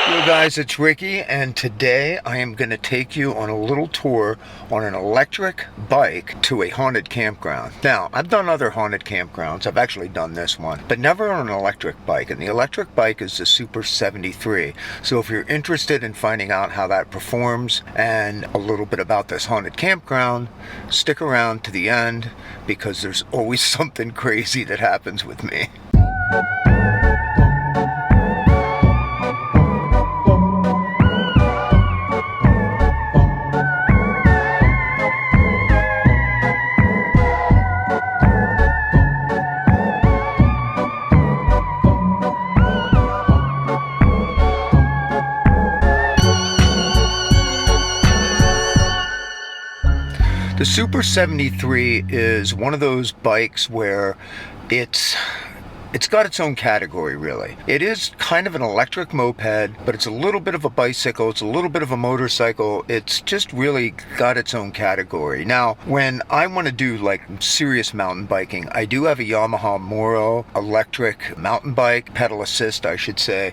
Hello guys, it's Ricky, and today I am going to take you on a little tour on an electric bike to a haunted campground. Now, I've done other haunted campgrounds, I've actually done this one, but never on an electric bike, and the electric bike is the Super 73. So if you're interested in finding out how that performs and a little bit about this haunted campground, stick around to the end because there's always something crazy that happens with me. The Super 73 is one of those bikes where it's got its own category, really. It is kind of an electric moped, but it's a little bit of a bicycle, it's a little bit of a motorcycle. It's just really got its own category. Now, when I want to do like serious mountain biking, I do have a Yamaha Moro electric mountain bike, pedal assist, I should say.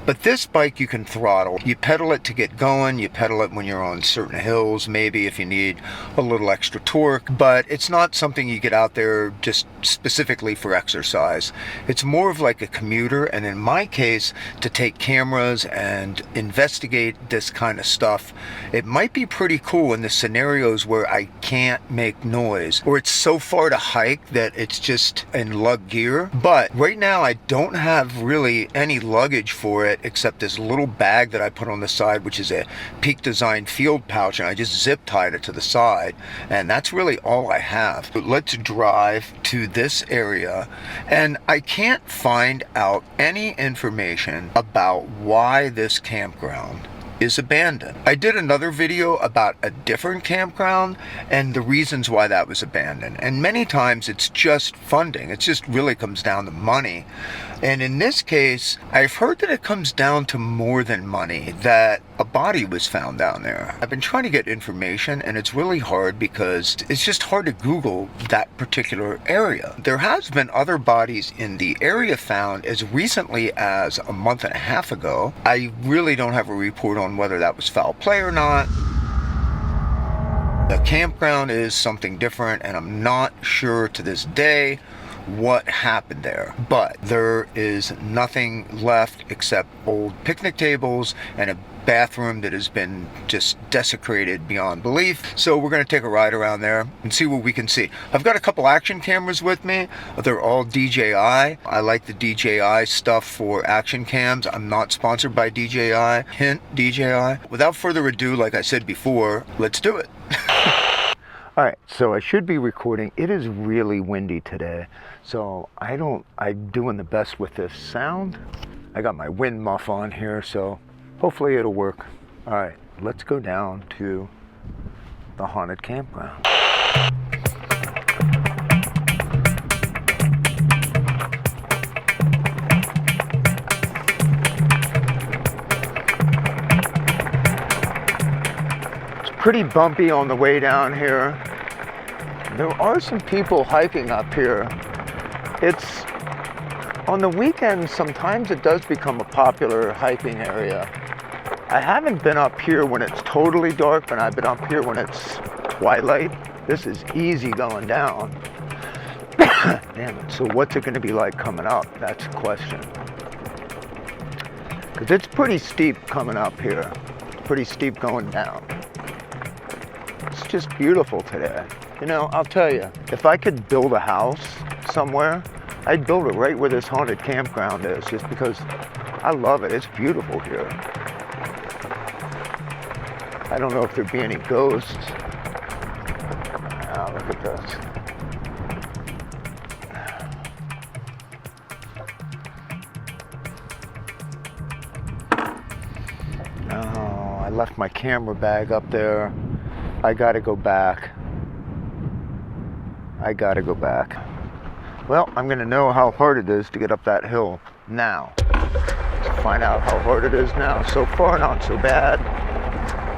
But this bike you can throttle. You pedal it to get going, you pedal it when you're on certain hills, maybe if you need a little extra torque, but it's not something you get out there just specifically for exercise. It's more of like a commuter, and in my case, to take cameras and investigate this kind of stuff. It might be pretty cool in the scenarios where I can't make noise, or it's so far to hike that it's just in lug gear. But right now I don't have really any luggage for it except this little bag that I put on the side, which is a Peak Design field pouch, and I just zip tied it to the side, and that's really all I have. But let's drive to this area, and I can't find out any information about why this campground is abandoned. I did another video about a different campground and the reasons why that was abandoned, and many times it's just funding. It just really comes down to money. And in this case, I've heard that it comes down to more than money, that a body was found down there. I've been trying to get information, and it's really hard because it's just hard to Google that particular area. There has been other bodies in the area found as recently as a month and a half ago. I really don't have a report on whether that was foul play or not. The campground is something different, and I'm not sure to this day what happened there, but there is nothing left except old picnic tables and a bathroom that has been just desecrated beyond belief. So we're going to take a ride around there and see what we can see. I've got a couple action cameras with me. They're all DJI. I like the DJI stuff for action cams. I'm not sponsored by DJI. Hint, DJI. Without further ado, like I said before, let's do it. Alright, so I should be recording. It is really windy today, so I'm doing the best with this sound. I got my wind muff on here, so hopefully it'll work. Alright, let's go down to the haunted campground. Pretty bumpy on the way down here. There are some people hiking up here. It's on the weekends, sometimes it does become a popular hiking area. I haven't been up here when it's totally dark, but I've been up here when it's twilight. This is easy going down. Damn it, so what's it gonna be like coming up? That's the question. Because it's pretty steep coming up here. Pretty steep going down. It's just beautiful today. You know, I'll tell you, if I could build a house somewhere, I'd build it right where this haunted campground is, just because I love it. It's beautiful here. I don't know if there'd be any ghosts. Oh, look at this. Oh, I left my camera bag up there. I gotta go back. Well, I'm gonna know how hard it is to get up that hill now. Let's find out how hard it is now. So far, not so bad,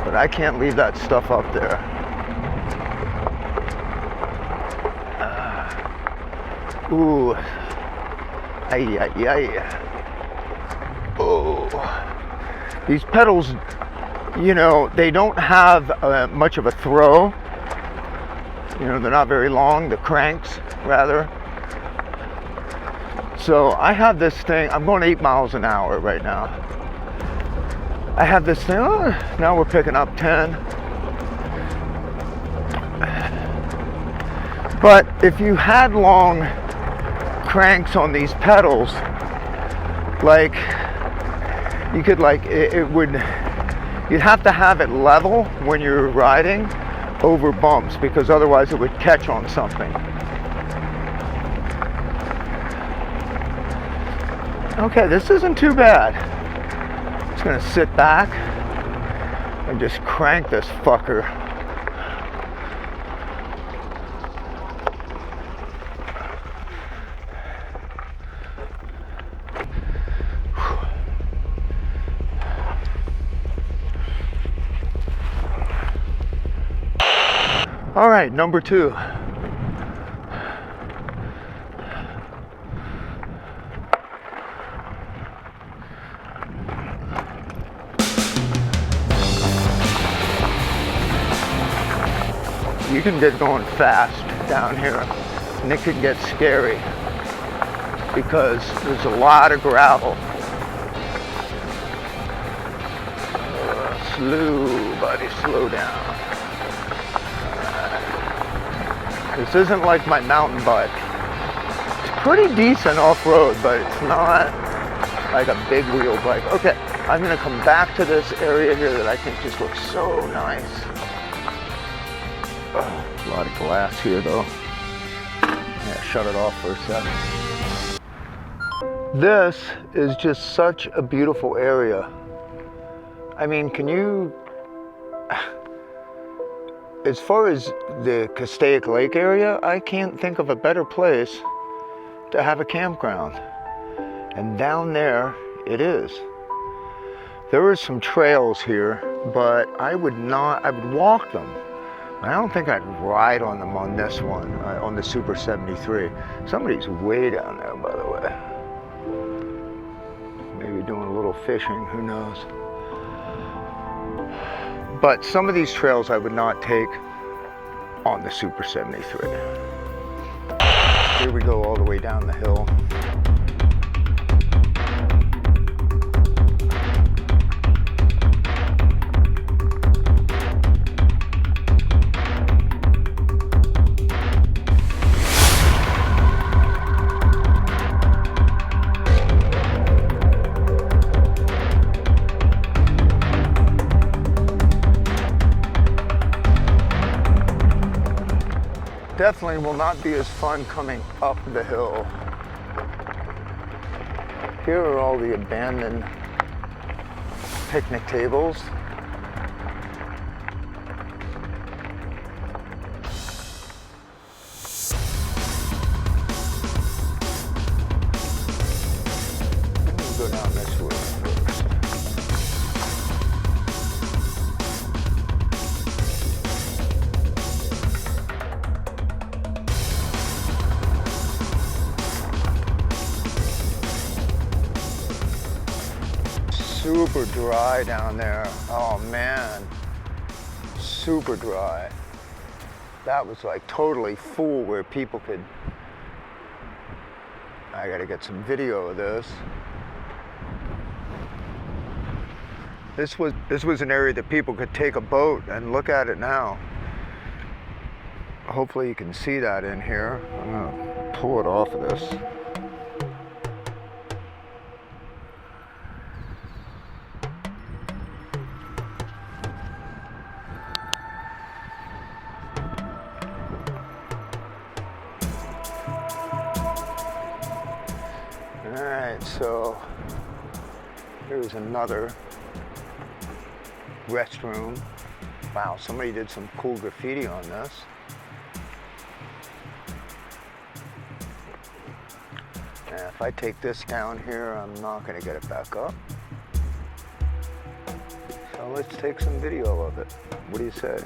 but I can't leave that stuff up there. Ooh. Ay, ay, ay. Oh. These pedals, you know, they don't have much of a throw. You know, they're not very long, the cranks, rather. So I have this thing, I'm going 8 miles an hour right now. I have this thing, now we're picking up 10. But if you had long cranks on these pedals, like, you could you'd have to have it level when you're riding over bumps, because otherwise it would catch on something. Okay, this isn't too bad. Just gonna sit back and just crank this fucker. All right, number 2. You can get going fast down here, and it can get scary because there's a lot of gravel. Slow, buddy, slow down. This isn't like my mountain bike. It's pretty decent off-road, but it's not like a big wheel bike. Okay, I'm gonna come back to this area here that I think just looks so nice. Oh, a lot of glass here though. Yeah, shut it off for a second. This is just such a beautiful area. I mean, can you, as far as the Castaic Lake area, I can't think of a better place to have a campground. And down there it is. There are some trails here, but I would walk them. I don't think I'd ride on them on this one, on the Super 73. Somebody's way down there, by the way. Maybe doing a little fishing, who knows. But some of these trails I would not take on the Super 73. Here we go all the way down the hill. Definitely will not be as fun coming up the hill. Here are all the abandoned picnic tables. We'll go down this way first. Super dry down there. Oh man, super dry. That was like totally full where people could, I gotta get some video of this. This was an area that people could take a boat and look at it now. Hopefully you can see that in here. I'm gonna pull it off of this. Alright, so here's another restroom. Wow, somebody did some cool graffiti on this. And if I take this down here, I'm not going to get it back up. So let's take some video of it. What do you say?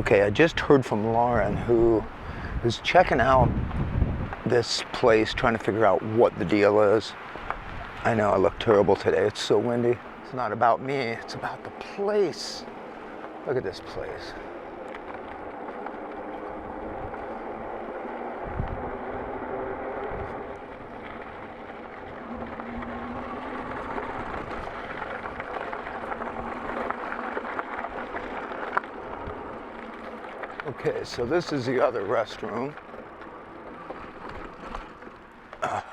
Okay, I just heard from Lauren, who is checking out this place, trying to figure out what the deal is. I know I look terrible today. It's so windy. It's not about me. It's about the place. Look at this place. Okay, so this is the other restroom. A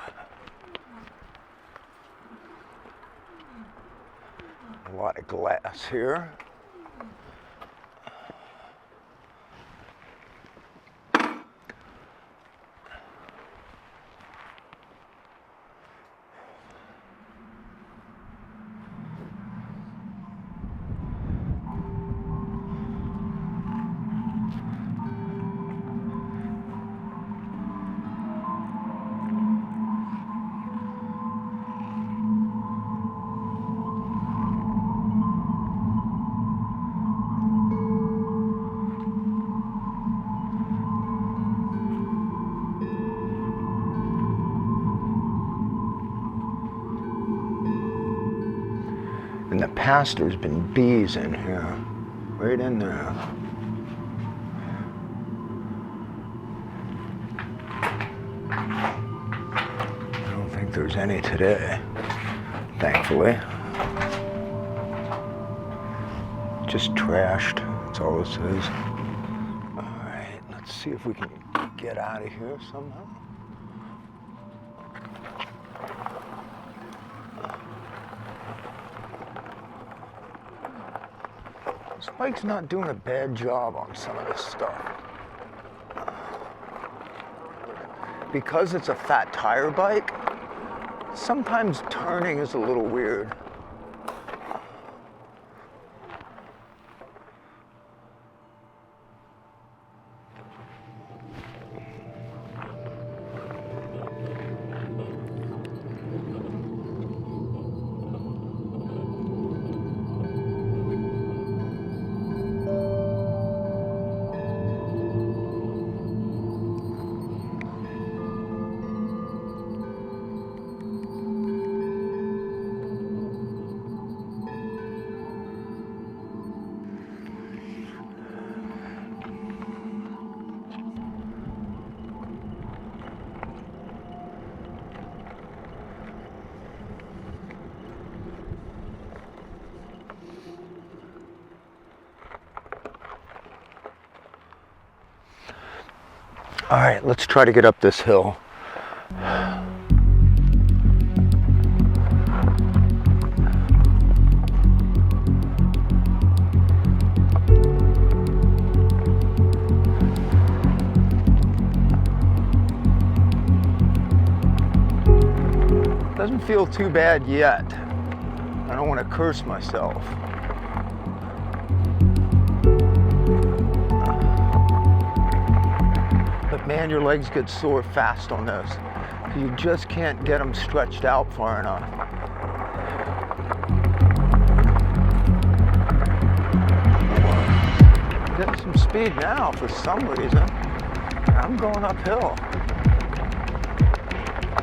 lot of glass here. In the past, there's been bees in here, right in there. I don't think there's any today, thankfully. Just trashed, that's all this is. All right, let's see if we can get out of here somehow. This bike's not doing a bad job on some of this stuff. Because it's a fat tire bike, sometimes turning is a little weird. All right, let's try to get up this hill. Doesn't feel too bad yet. I don't want to curse myself. But man, your legs get sore fast on this. You just can't get them stretched out far enough. Getting some speed now for some reason. I'm going uphill.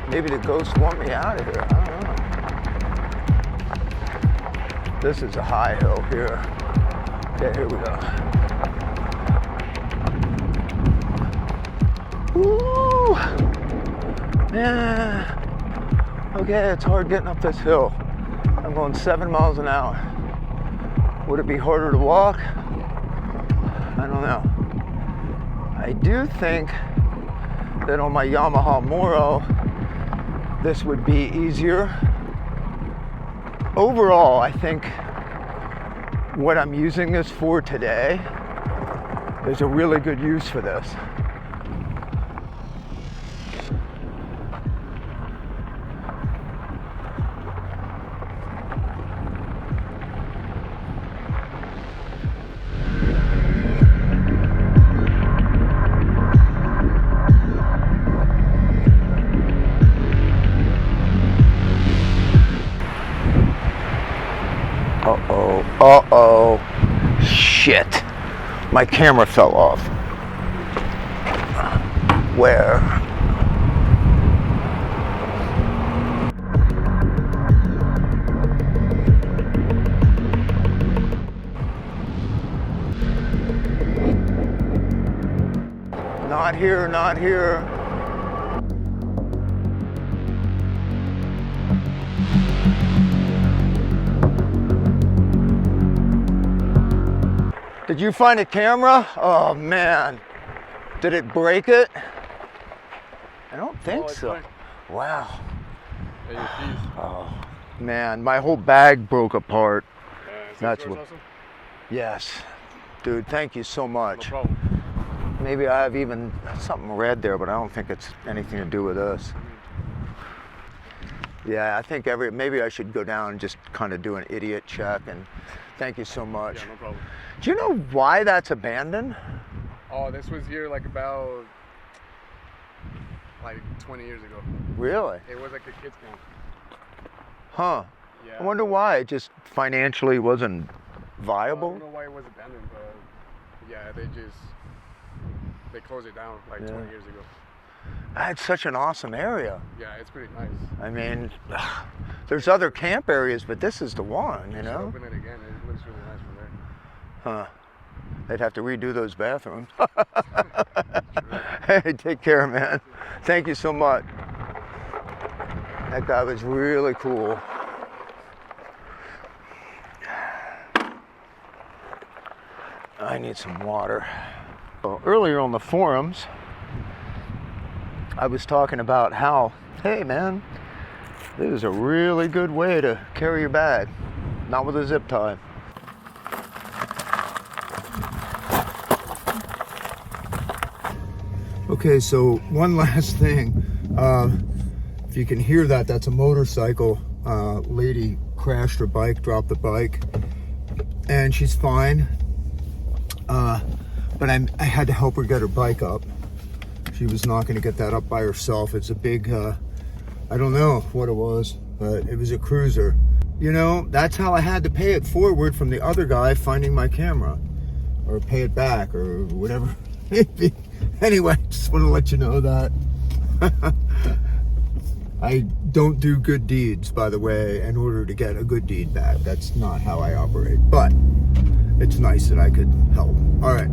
Maybe the ghosts want me out of here. I don't know. This is a high hill here. Okay, here we go. Woo! Yeah. Okay, it's hard getting up this hill. I'm going 7 miles an hour. Would it be harder to walk? I don't know. I do think that on my Yamaha Moro, this would be easier. Overall, I think what I'm using this for today is a really good use for this. Uh-oh. Shit. My camera fell off. Where? Not here, not here. Did you find a camera? Oh man, did it break it? I don't think so. Fine. Wow. Hey, your keys. Oh man, my whole bag broke apart. That's That's what. awesome. Yes, dude, thank you so No much. problem. Maybe I have even something red there, but I don't think it's anything to do with us. Yeah, I think maybe I should go down and just kind of do an idiot check, and thank you so much. Yeah, no problem. Do you know why that's abandoned? Oh, this was here like about 20 years ago. Really? It was like a kids camp. Huh. Yeah. I wonder why. It just financially wasn't I viable? don't know why it was abandoned, but yeah, they closed it down like 20 years ago. It's such an awesome area. Yeah, it's pretty nice. I mean, there's other camp areas, but this is the one, you Should know? open it again. It looks really nice from there. Huh. They'd have to redo those bathrooms. Hey, take care, man. Thank you so much. That guy was really cool. I need some water. Well, earlier on the forums, I was talking about how, hey man, this is a really good way to carry your bag, not with a zip tie. Okay, so one last thing. If you can hear that, that's a motorcycle. Lady crashed her bike, dropped the bike, and she's fine. But I had to help her get her bike up. She was not going to get that up by herself. It's a big, I don't know what it was, but it was a cruiser. You know, that's how I had to pay it forward from the other guy finding my camera, or pay it back, or whatever. Anyway, just want to let you know that. I don't do good deeds, by the way, in order to get a good deed back. That's not how I operate, but it's nice that I could help. All right.